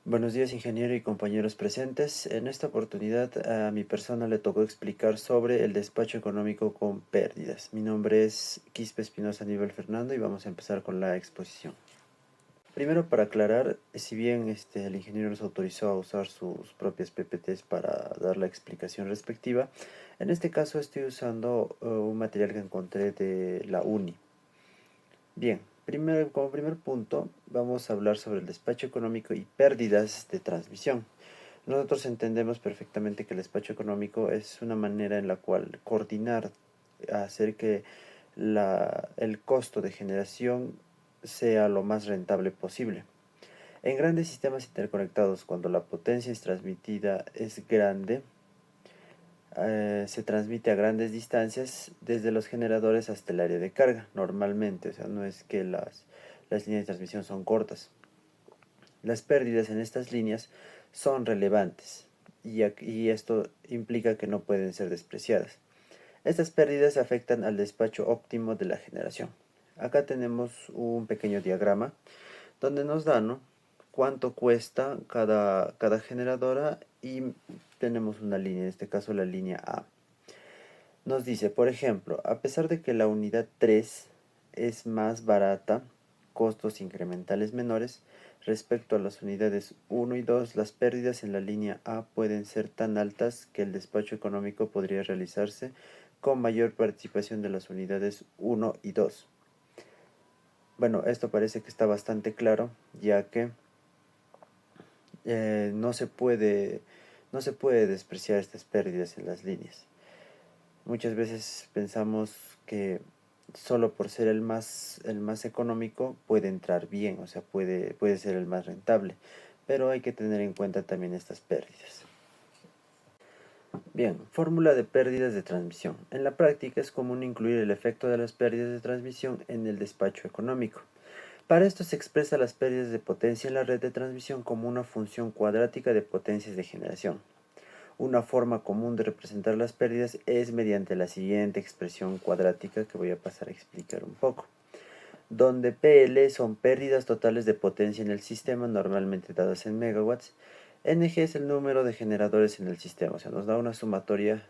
Buenos días, ingeniero y compañeros presentes. En esta oportunidad a mi persona le tocó explicar sobre el despacho económico con pérdidas. Mi nombre es Quispe Espinosa Nivel Fernando y vamos a empezar con la exposición. Primero, para aclarar, si bien el ingeniero nos autorizó a usar sus propias PPTs para dar la explicación respectiva, en este caso estoy usando un material que encontré de la UNI. Bien, como primer punto vamos a hablar sobre el despacho económico y pérdidas de transmisión. Nosotros entendemos perfectamente que el despacho económico es una manera en la cual coordinar, hacer que el costo de generación sea lo más rentable posible. En grandes sistemas interconectados, cuando la potencia es transmitida es grande, se transmite a grandes distancias desde los generadores hasta el área de carga, normalmente, o sea, no es que las líneas de transmisión son cortas. Las pérdidas en estas líneas son relevantes y esto implica que no pueden ser despreciadas. Estas pérdidas afectan al despacho óptimo de la generación. Acá tenemos un pequeño diagrama donde nos da, ¿no?, cuánto cuesta cada generadora y tenemos una línea, en este caso la línea A. Nos dice, por ejemplo, a pesar de que la unidad 3 es más barata, costos incrementales menores, respecto a las unidades 1 y 2, las pérdidas en la línea A pueden ser tan altas que el despacho económico podría realizarse con mayor participación de las unidades 1 y 2. Bueno, esto parece que está bastante claro, ya que no se puede despreciar estas pérdidas en las líneas. Muchas veces pensamos que solo por ser el más económico puede entrar bien, o sea, puede ser el más rentable, pero hay que tener en cuenta también estas pérdidas. Bien, fórmula de pérdidas de transmisión. En la práctica es común incluir el efecto de las pérdidas de transmisión en el despacho económico. Para esto se expresa las pérdidas de potencia en la red de transmisión como una función cuadrática de potencias de generación. Una forma común de representar las pérdidas es mediante la siguiente expresión cuadrática que voy a pasar a explicar un poco, donde PL son pérdidas totales de potencia en el sistema, normalmente dadas en megawatts. NG es el número de generadores en el sistema, o sea, nos da una sumatoria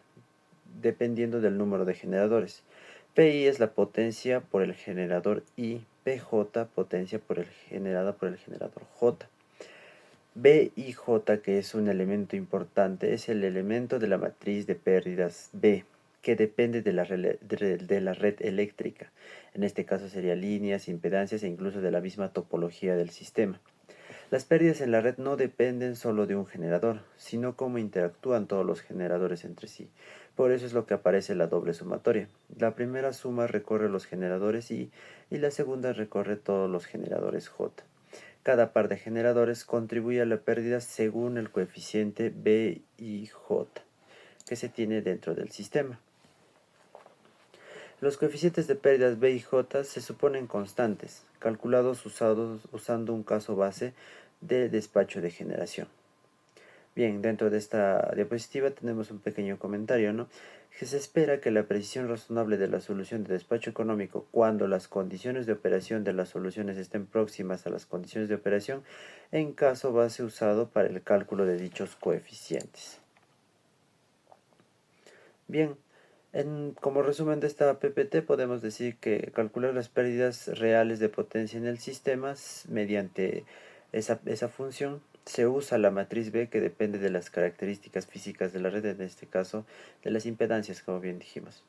dependiendo del número de generadores. PI es la potencia por el generador I, PJ potencia generada por el generador J. B y J, que es un elemento importante, es el elemento de la matriz de pérdidas B, que depende de la red eléctrica. En este caso sería líneas, impedancias e incluso de la misma topología del sistema. Las pérdidas en la red no dependen solo de un generador, sino cómo interactúan todos los generadores entre sí. Por eso es lo que aparece la doble sumatoria. La primera suma recorre los generadores I y la segunda recorre todos los generadores J. Cada par de generadores contribuye a la pérdida según el coeficiente B y J que se tiene dentro del sistema. Los coeficientes de pérdidas B y J se suponen constantes, calculados usando un caso base de despacho de generación. Bien, dentro de esta diapositiva tenemos un pequeño comentario, ¿no?, que se espera que la precisión razonable de la solución de despacho económico cuando las condiciones de operación de las soluciones estén próximas a las condiciones de operación en caso base usado para el cálculo de dichos coeficientes. Bien, como resumen de esta PPT podemos decir que calcular las pérdidas reales de potencia en el sistema mediante esa función se usa la matriz B, que depende de las características físicas de la red, en este caso de las impedancias, como bien dijimos.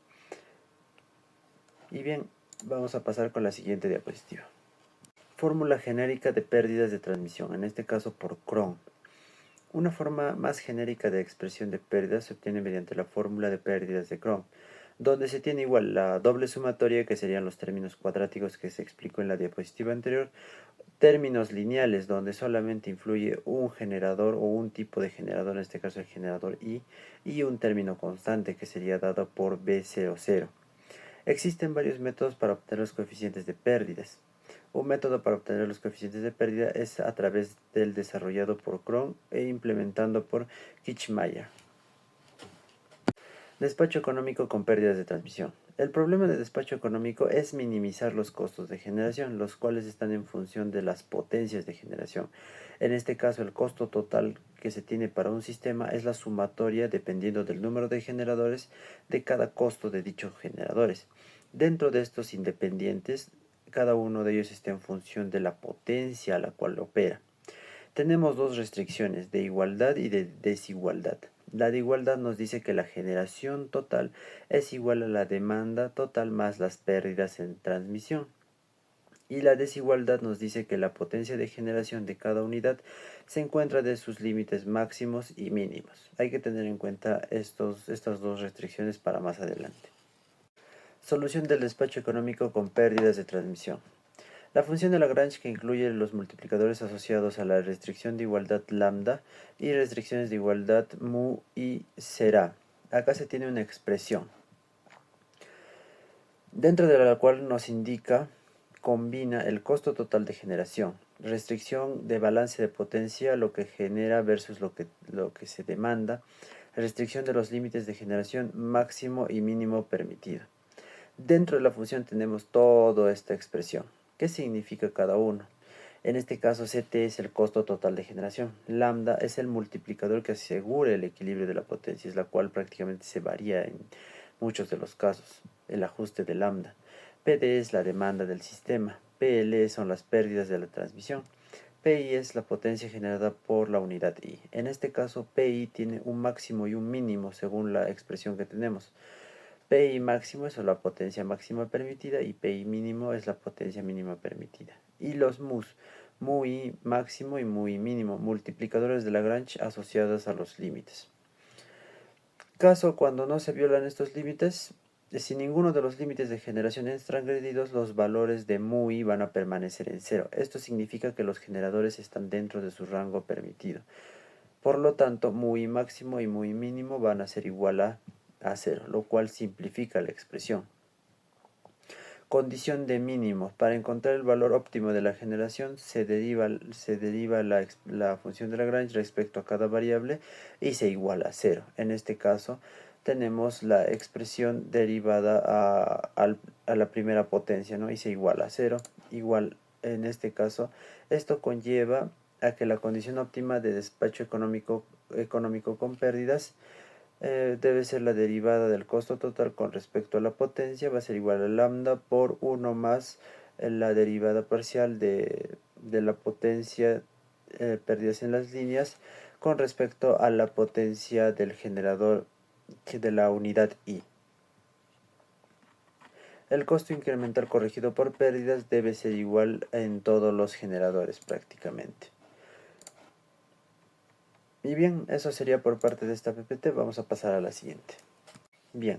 Y bien, vamos a pasar con la siguiente diapositiva. Fórmula genérica de pérdidas de transmisión, en este caso por Cron. Una forma más genérica de expresión de pérdidas se obtiene mediante la fórmula de pérdidas de Cron, donde se tiene igual la doble sumatoria, que serían los términos cuadráticos que se explicó en la diapositiva anterior, términos lineales donde solamente influye un generador o un tipo de generador, en este caso el generador I, y un término constante que sería dado por B00. Existen varios métodos para obtener los coeficientes de pérdidas. Un método para obtener los coeficientes de pérdida es a través del desarrollado por Cron e implementando por Kirchmaier. Despacho económico con pérdidas de transmisión. El problema de despacho económico es minimizar los costos de generación, los cuales están en función de las potencias de generación. En este caso, el costo total que se tiene para un sistema es la sumatoria, dependiendo del número de generadores, de cada costo de dichos generadores. Dentro de estos independientes, cada uno de ellos está en función de la potencia a la cual opera. Tenemos dos restricciones, de igualdad y de desigualdad. La de igualdad nos dice que la generación total es igual a la demanda total más las pérdidas en transmisión. Y la desigualdad nos dice que la potencia de generación de cada unidad se encuentra de sus límites máximos y mínimos. Hay que tener en cuenta estas dos restricciones para más adelante. Solución del despacho económico con pérdidas de transmisión. La función de Lagrange, que incluye los multiplicadores asociados a la restricción de igualdad lambda y restricciones de igualdad mu y será. Acá se tiene una expresión, dentro de la cual nos indica, combina el costo total de generación, restricción de balance de potencia, lo que genera versus lo que se demanda, restricción de los límites de generación máximo y mínimo permitido. Dentro de la función tenemos toda esta expresión. ¿Qué significa cada uno? En este caso, CT es el costo total de generación. Lambda es el multiplicador que asegura el equilibrio de la potencia, es la cual prácticamente se varía en muchos de los casos, el ajuste de lambda. PD es la demanda del sistema. PL son las pérdidas de la transmisión. PI es la potencia generada por la unidad I. En este caso, PI tiene un máximo y un mínimo según la expresión que tenemos. PI máximo es la potencia máxima permitida y PI mínimo es la potencia mínima permitida. Y los MUs, MUI máximo y MUI mínimo, multiplicadores de Lagrange asociados a los límites. Caso cuando no se violan estos límites, si ninguno de los límites de generación es transgredidos, los valores de MUI van a permanecer en cero. Esto significa que los generadores están dentro de su rango permitido. Por lo tanto, MUI máximo y MUI mínimo van a ser igual a cero, lo cual simplifica la expresión. Condición de mínimo. Para encontrar el valor óptimo de la generación se deriva la función de Lagrange respecto a cada variable y se iguala a cero. En este caso tenemos la expresión derivada a la primera potencia, ¿no? Y se iguala a cero. Igual en este caso esto conlleva a que la condición óptima de despacho económico con pérdidas debe ser la derivada del costo total con respecto a la potencia, va a ser igual a lambda por 1 más la derivada parcial de la potencia pérdidas en las líneas con respecto a la potencia del generador de la unidad I. El costo incremental corregido por pérdidas debe ser igual en todos los generadores prácticamente. Y bien, eso sería por parte de esta PPT. Vamos a pasar a la siguiente. Bien,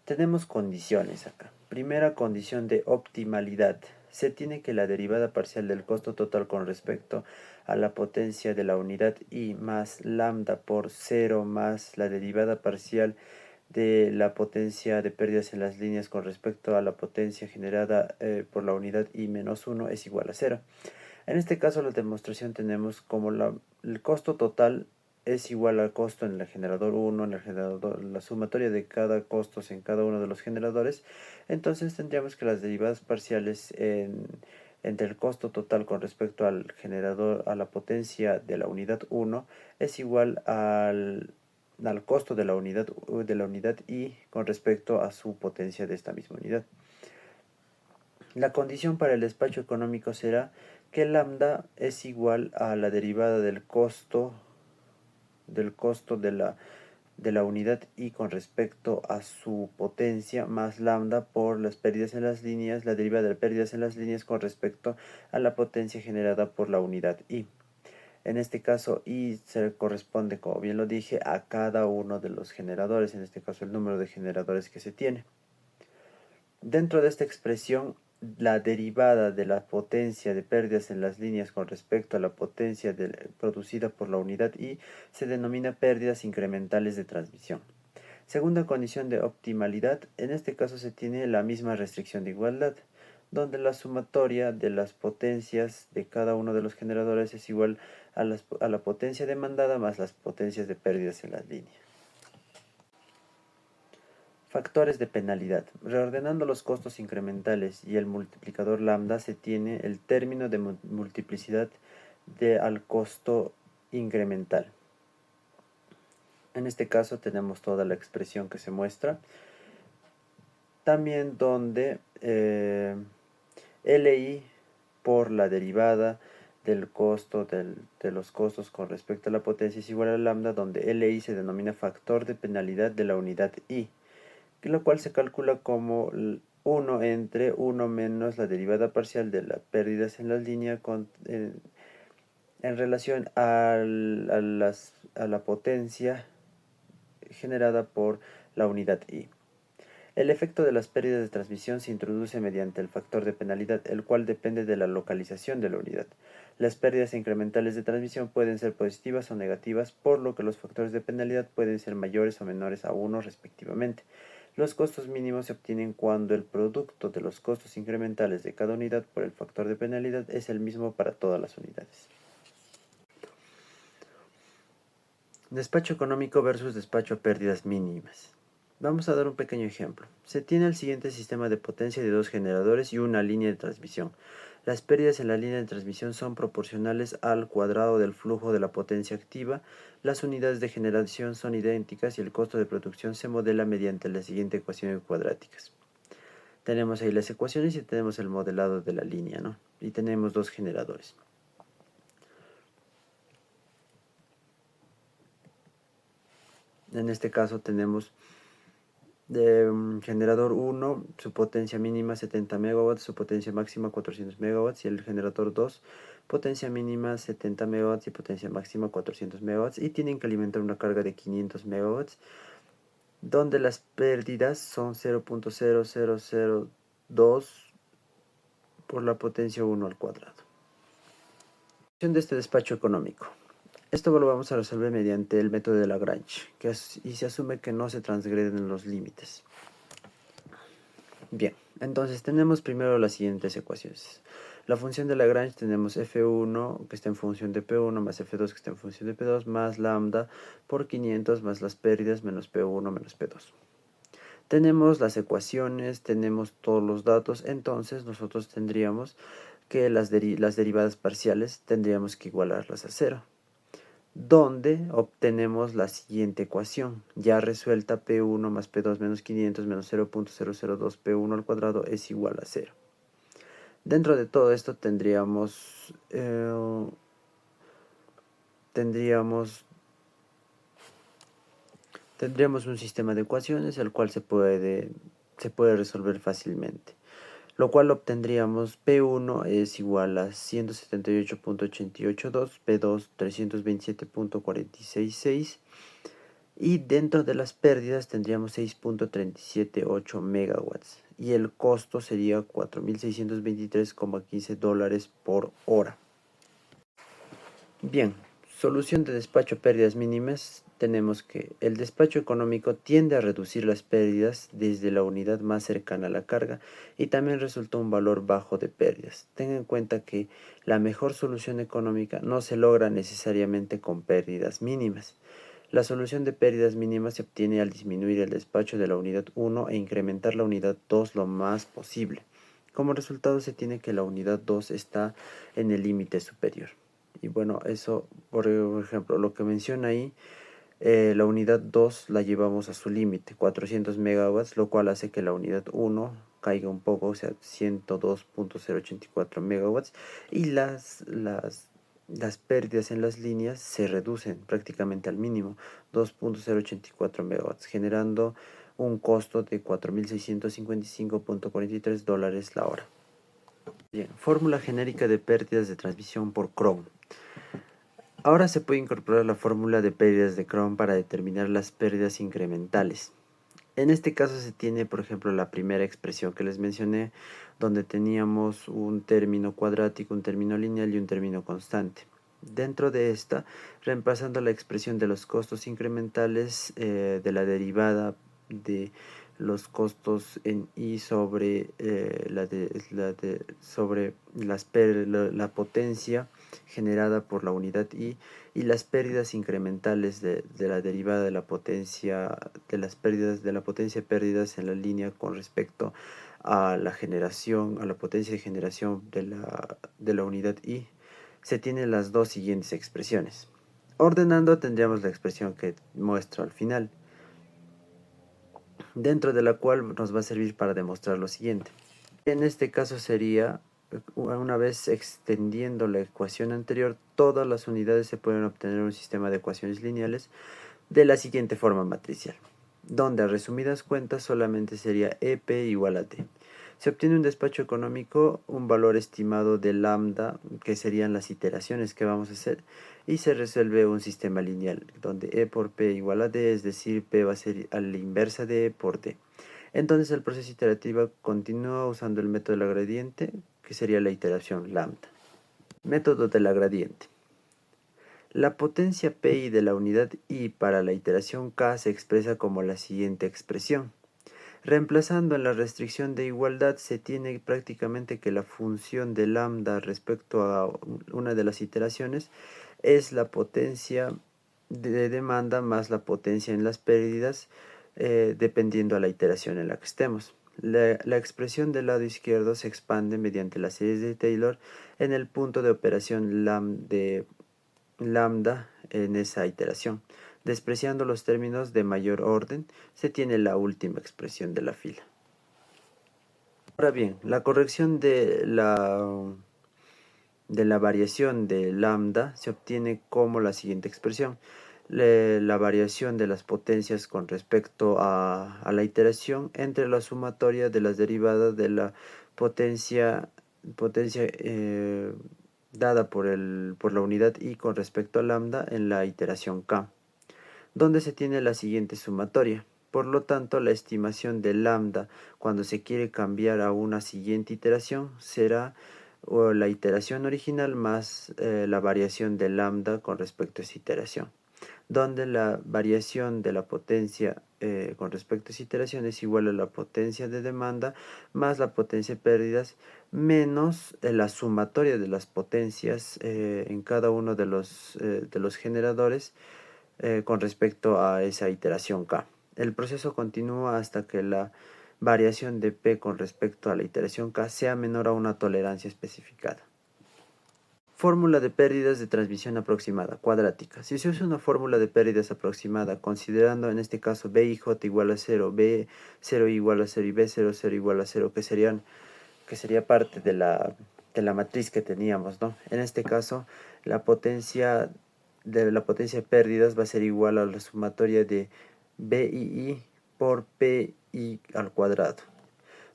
tenemos condiciones acá. Primera condición de optimalidad. Se tiene que la derivada parcial del costo total con respecto a la potencia de la unidad I más lambda por 0 más la derivada parcial de la potencia de pérdidas en las líneas con respecto a la potencia generada por la unidad I menos 1 es igual a 0. En este caso la demostración tenemos como el costo total es igual al costo en el generador 1, en el generador, la sumatoria de cada costos en cada uno de los generadores. Entonces tendríamos que las derivadas parciales entre el costo total con respecto al generador, a la potencia de la unidad 1, es igual al costo de la unidad I con respecto a su potencia de esta misma unidad. La condición para el despacho económico será que lambda es igual a la derivada del costo de la unidad I con respecto a su potencia más lambda por las pérdidas en las líneas, la derivada de pérdidas en las líneas con respecto a la potencia generada por la unidad I. En este caso I se corresponde, como bien lo dije, a cada uno de los generadores, en este caso el número de generadores que se tiene. Dentro de esta expresión, la derivada de la potencia de pérdidas en las líneas con respecto a la potencia producida por la unidad I se denomina pérdidas incrementales de transmisión. Segunda condición de optimalidad, en este caso se tiene la misma restricción de igualdad, donde la sumatoria de las potencias de cada uno de los generadores es igual a la potencia demandada más las potencias de pérdidas en las líneas. Factores de penalidad. Reordenando los costos incrementales y el multiplicador lambda se tiene el término de multiplicidad al costo incremental. En este caso tenemos toda la expresión que se muestra. También donde LI por la derivada del costo de los costos con respecto a la potencia es igual a lambda, donde LI se denomina factor de penalidad de la unidad I, lo cual se calcula como 1 entre 1 menos la derivada parcial de las pérdidas en la línea en relación a la potencia generada por la unidad I. El efecto de las pérdidas de transmisión se introduce mediante el factor de penalidad, el cual depende de la localización de la unidad. Las pérdidas incrementales de transmisión pueden ser positivas o negativas, por lo que los factores de penalidad pueden ser mayores o menores a 1 respectivamente. Los costos mínimos se obtienen cuando el producto de los costos incrementales de cada unidad por el factor de penalidad es el mismo para todas las unidades. Despacho económico versus despacho a pérdidas mínimas. Vamos a dar un pequeño ejemplo. Se tiene el siguiente sistema de potencia de 2 generadores y una línea de transmisión. Las pérdidas en la línea de transmisión son proporcionales al cuadrado del flujo de la potencia activa. Las unidades de generación son idénticas y el costo de producción se modela mediante la siguiente ecuación cuadráticas. Tenemos ahí las ecuaciones y tenemos el modelado de la línea, ¿no? Y tenemos 2 generadores. En este caso tenemos generador 1, su potencia mínima 70 MW, su potencia máxima 400 MW, y el generador 2, potencia mínima 70 MW y potencia máxima 400 MW, y tienen que alimentar una carga de 500 MW, donde las pérdidas son 0.0002 por la potencia 1 al cuadrado. De este despacho económico. Esto lo vamos a resolver mediante el método de Lagrange, y se asume que no se transgreden los límites. Bien, entonces tenemos primero las siguientes ecuaciones. La función de Lagrange tenemos F1 que está en función de P1 más F2 que está en función de P2 más lambda por 500 más las pérdidas menos P1 menos P2. Tenemos las ecuaciones, tenemos todos los datos, entonces nosotros tendríamos que las derivadas parciales tendríamos que igualarlas a 0. Donde obtenemos la siguiente ecuación, ya resuelta: P1 más P2 menos 500 menos 0.002 P1 al cuadrado es igual a 0. Dentro de todo esto tendríamos un sistema de ecuaciones el cual se puede resolver fácilmente, lo cual obtendríamos: P1 es igual a 178.882, P2 327.466, y dentro de las pérdidas tendríamos 6.378 megawatts, y el costo sería $4.623,15 por hora. Bien, solución de despacho pérdidas mínimas. Tenemos que el despacho económico tiende a reducir las pérdidas desde la unidad más cercana a la carga, y también resulta un valor bajo de pérdidas. Tengan en cuenta que la mejor solución económica no se logra necesariamente con pérdidas mínimas. La solución de pérdidas mínimas se obtiene al disminuir el despacho de la unidad 1 e incrementar la unidad 2 lo más posible. Como resultado se tiene que la unidad 2 está en el límite superior. Y bueno, eso, por ejemplo, lo que menciona ahí, la unidad 2 la llevamos a su límite, 400 megawatts, lo cual hace que la unidad 1 caiga un poco, o sea, 102.084 megawatts, y las pérdidas en las líneas se reducen prácticamente al mínimo, 2.084 megawatts, generando un costo de $4.655.43 la hora. Bien, fórmula genérica de pérdidas de transmisión por Chrome. Ahora se puede incorporar la fórmula de pérdidas de Chrome para determinar las pérdidas incrementales. En este caso se tiene, por ejemplo, la primera expresión que les mencioné, donde teníamos un término cuadrático, un término lineal y un término constante. Dentro de esta, reemplazando la expresión de los costos incrementales de la derivada de los costos en I sobre la potencia generada por la unidad I y las pérdidas incrementales de la derivada de la potencia, de las pérdidas de la potencia pérdidas en la línea con respecto a la generación, a la potencia de generación de la unidad I, se tienen las dos siguientes expresiones. Ordenando tendríamos la expresión que muestro al final, dentro de la cual nos va a servir para demostrar lo siguiente. En este caso sería, una vez extendiendo la ecuación anterior, todas las unidades se pueden obtener en un sistema de ecuaciones lineales de la siguiente forma matricial, donde a resumidas cuentas solamente sería EP igual a T. Se obtiene un despacho económico, un valor estimado de lambda, que serían las iteraciones que vamos a hacer, y se resuelve un sistema lineal, donde E por P igual a D, es decir, P va a ser a la inversa de E por D. Entonces el proceso iterativo continúa usando el método de la gradiente, que sería la iteración lambda. Método de la gradiente. La potencia Pi de la unidad I para la iteración K se expresa como la siguiente expresión. Reemplazando en la restricción de igualdad, se tiene prácticamente que la función de lambda respecto a una de las iteraciones es la potencia de demanda más la potencia en las pérdidas, dependiendo a la iteración en la que estemos. La expresión del lado izquierdo se expande mediante las series de Taylor en el punto de operación lambda en esa iteración. Despreciando los términos de mayor orden, se tiene la última expresión de la fila. Ahora bien, la corrección de la variación de lambda se obtiene como la siguiente expresión. La variación de las potencias con respecto a la iteración entre la sumatoria de las derivadas de la potencia dada por la unidad I con respecto a lambda en la iteración K, donde se tiene la siguiente sumatoria. Por lo tanto, la estimación de lambda cuando se quiere cambiar a una siguiente iteración será la iteración original más la variación de lambda con respecto a esa iteración, donde la variación de la potencia con respecto a esa iteración es igual a la potencia de demanda más la potencia de pérdidas menos la sumatoria de las potencias en cada uno de los generadores con respecto a esa iteración K. El proceso continúa hasta que la variación de P con respecto a la iteración K sea menor a una tolerancia especificada. Fórmula de pérdidas de transmisión aproximada, cuadrática. Si se usa una fórmula de pérdidas aproximada, considerando en este caso B y J igual a 0, B0 igual a 0 y B00 igual a 0, que sería parte de la matriz que teníamos, ¿no? En este caso, la potencia de pérdidas va a ser igual a la sumatoria de BI por PI al cuadrado,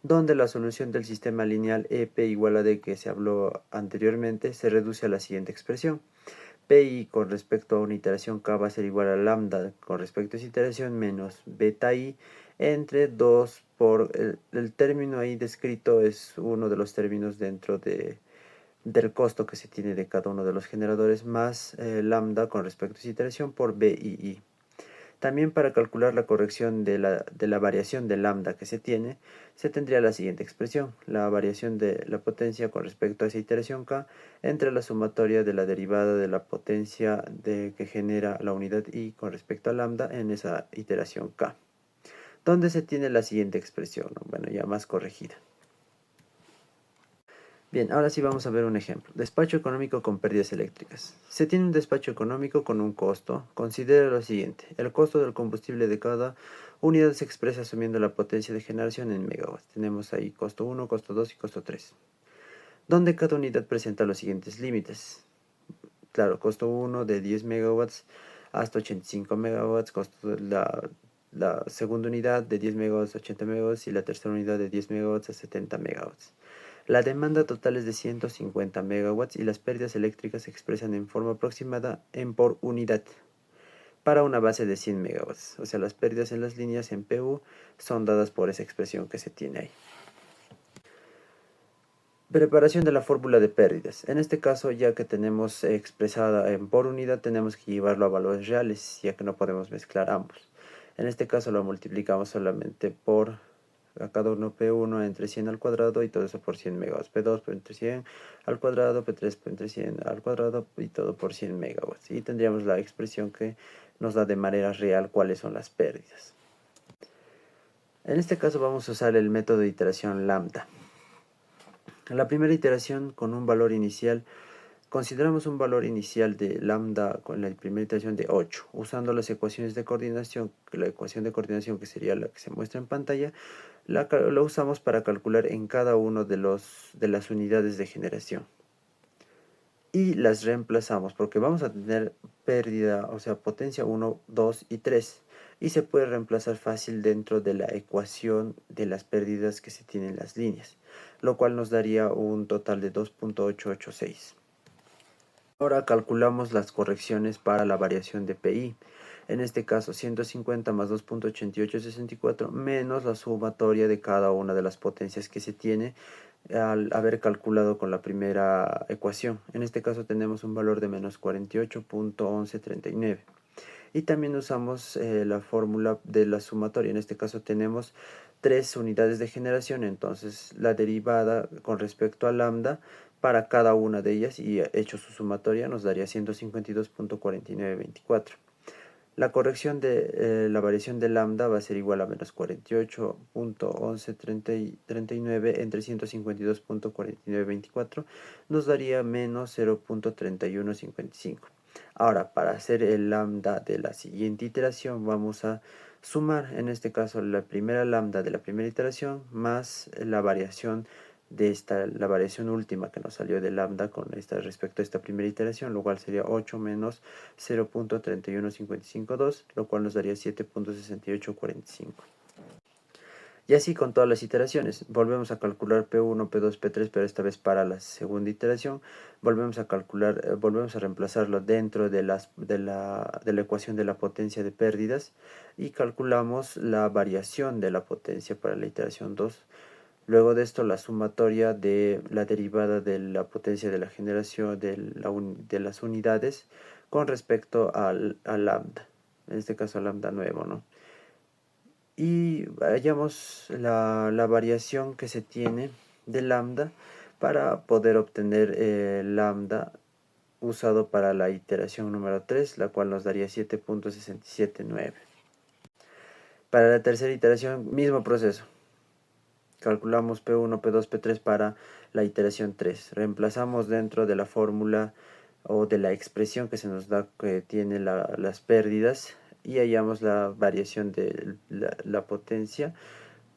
donde la solución del sistema lineal EP igual a D que se habló anteriormente se reduce a la siguiente expresión. PI con respecto a una iteración K va a ser igual a lambda con respecto a esa iteración menos beta I entre 2 por el término ahí descrito es uno de los términos dentro del costo que se tiene de cada uno de los generadores más lambda con respecto a esa iteración por BII. También para calcular la corrección de la variación de lambda que se tiene, se tendría la siguiente expresión. La variación de la potencia con respecto a esa iteración K entre la sumatoria de la derivada de la potencia que genera la unidad I con respecto a lambda en esa iteración K, donde se tiene la siguiente expresión, ¿no? Bueno, ya más corregida. Bien, ahora sí vamos a ver un ejemplo. Despacho económico con pérdidas eléctricas. Se tiene un despacho económico con un costo. Considera lo siguiente. El costo del combustible de cada unidad se expresa asumiendo la potencia de generación en megawatts. Tenemos ahí costo 1, costo 2 y costo 3. Donde cada unidad presenta los siguientes límites. Claro, costo 1 de 10 megawatts hasta 85 megawatts. Costo de la segunda unidad de 10 megawatts a 80 megawatts y la tercera unidad de 10 megawatts a 70 megawatts. La demanda total es de 150 megawatts y las pérdidas eléctricas se expresan en forma aproximada en por unidad para una base de 100 megawatts. O sea, las pérdidas en las líneas en PU son dadas por esa expresión que se tiene ahí. Preparación de la fórmula de pérdidas. En este caso, ya que tenemos expresada en por unidad, tenemos que llevarlo a valores reales, ya que no podemos mezclar ambos. En este caso lo multiplicamos solamente por a cada uno P1 entre 100 al cuadrado y todo eso por 100 megawatts. P2 entre 100 al cuadrado, P3 entre 100 al cuadrado y todo por 100 megawatts. Y tendríamos la expresión que nos da de manera real cuáles son las pérdidas. En este caso vamos a usar el método de iteración lambda. En la primera iteración con un valor inicial, consideramos un valor inicial de lambda con la primera iteración de 8, usando las ecuaciones de coordinación, la ecuación de coordinación que sería la que se muestra en pantalla, la usamos para calcular en cada uno de las unidades de generación. Y las reemplazamos porque vamos a tener pérdida, o sea, potencia 1, 2 y 3. Y se puede reemplazar fácil dentro de la ecuación de las pérdidas que se tienen en las líneas, lo cual nos daría un total de 2.886. Ahora calculamos las correcciones para la variación de PI. En este caso 150 más 2.8864 menos la sumatoria de cada una de las potencias que se tiene al haber calculado con la primera ecuación. En este caso tenemos un valor de menos 48.1139. Y también usamos la fórmula de la sumatoria. En este caso tenemos 3 unidades de generación, entonces la derivada con respecto a lambda para cada una de ellas y hecho su sumatoria nos daría 152.4924. La corrección de la variación de lambda va a ser igual a menos 48.1139 entre 152.4924 nos daría menos 0.3155. Ahora, para hacer el lambda de la siguiente iteración, vamos a sumar, en este caso, la primera lambda de la primera iteración más la variación de la variación última que nos salió de lambda con respecto a esta primera iteración, lo cual sería 8 menos 0.31552, lo cual nos daría 7.6845. Y así con todas las iteraciones. Volvemos a calcular P1, P2, P3, pero esta vez para la segunda iteración. Volvemos a calcular, volvemos a reemplazarlo dentro de la ecuación de la potencia de pérdidas y calculamos la variación de la potencia para la iteración 2. Luego de esto la sumatoria de la derivada de la potencia de la generación de las unidades con respecto al lambda. En este caso lambda nuevo, ¿no? Y hallamos la variación que se tiene de lambda para poder obtener lambda usado para la iteración número 3, la cual nos daría 7.679. Para la tercera iteración, mismo proceso. Calculamos P1, P2, P3 para la iteración 3. Reemplazamos dentro de la fórmula o de la expresión que se nos da que tiene las pérdidas y hallamos la variación de la potencia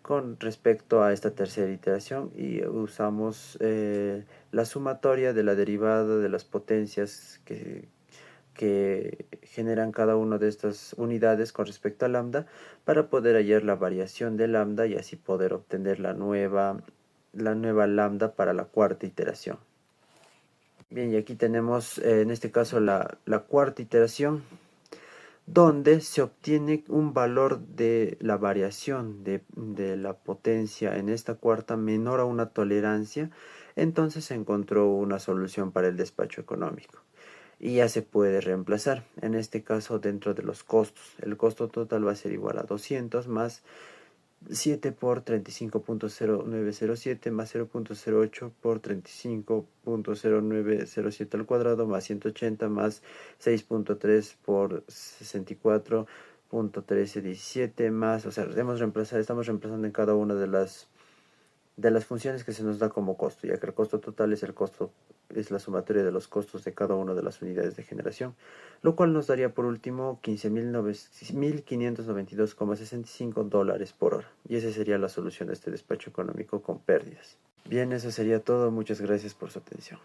con respecto a esta tercera iteración y usamos la sumatoria de la derivada de las potencias que generan cada una de estas unidades con respecto a lambda para poder hallar la variación de lambda y así poder obtener la nueva lambda para la cuarta iteración. Bien, y aquí tenemos en este caso la cuarta iteración, donde se obtiene un valor de la variación de la potencia en esta cuarta menor a una tolerancia. Entonces se encontró una solución para el despacho económico y ya se puede reemplazar, en este caso dentro de los costos. El costo total va a ser igual a 200 más 7 por 35.0907 más 0.08 por 35.0907 al cuadrado más 180 más 6.3 por 64.1317 más, o sea, estamos reemplazando en cada una de las funciones que se nos da como costo, ya que el costo total es la sumatoria de los costos de cada una de las unidades de generación, lo cual nos daría por último 15.592,65 dólares por hora. Y esa sería la solución de este despacho económico con pérdidas. Bien, eso sería todo. Muchas gracias por su atención.